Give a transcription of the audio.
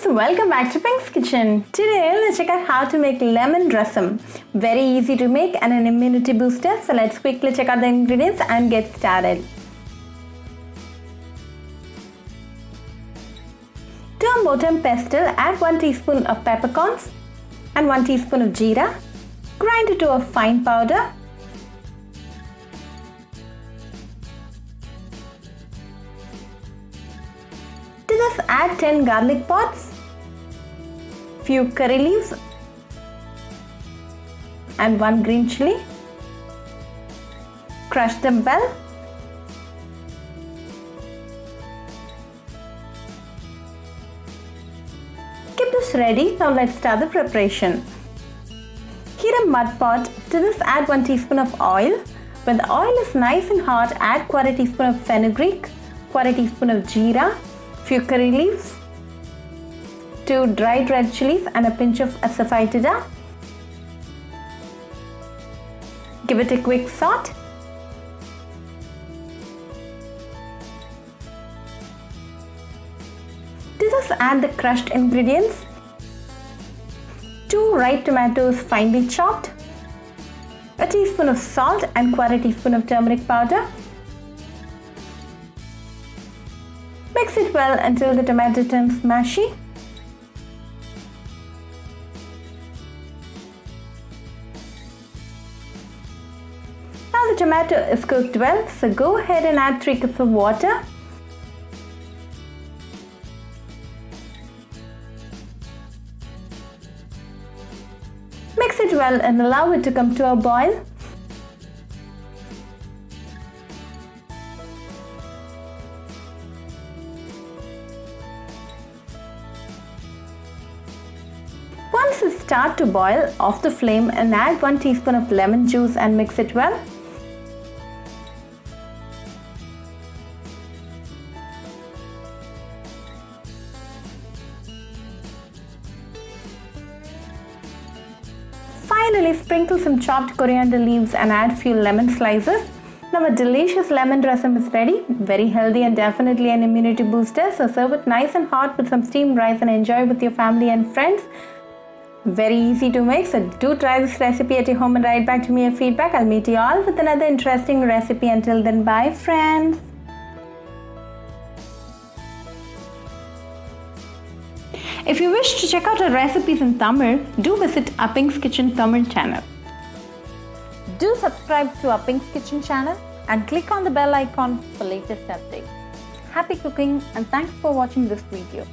friends, welcome back to Pink's Kitchen. Today let's check out how to make lemon rasam. Very easy to make and an immunity booster. So let's quickly check out the ingredients and get started. To a mortar and pestle, add 1 teaspoon of peppercorns and 1 teaspoon of jeera. Grind it to a fine powder. To this, add 10 garlic pods, few curry leaves and 1 green chilli. Crush them well. Keep this ready. Now let's start the preparation. Heat a mud pot. To this, add 1 teaspoon of oil. When the oil is nice and hot, add 1/4 teaspoon of fenugreek, 1/4 teaspoon of jeera, few curry leaves, 2 dried red chillies and a pinch of asofietida. Give it a quick saute. To this, add the crushed ingredients. 2 ripe tomatoes finely chopped, a teaspoon of salt and 1/4 teaspoon of turmeric powder. Mix it well until the tomato turns mushy. Now the tomato is cooked well, so go ahead and add 3 cups of water. Mix it well and allow it to come to a boil. Once it starts to boil, off the flame and add 1 teaspoon of lemon juice and mix it well. Finally, sprinkle some chopped coriander leaves and add few lemon slices. Now a delicious lemon rasam is ready. Very healthy and definitely an immunity booster. So serve it nice and hot with some steamed rice and enjoy with your family and friends. Very easy to make, so do try this recipe at your home and write back to me your feedback. I'll meet you all with another interesting recipe. Until then, bye friends. If you wish to check out our recipes in Tamil, do visit Pink's Kitchen Tamil channel. Do subscribe to Pink's Kitchen channel and click on the bell icon for latest updates. Happy cooking and thanks for watching this video.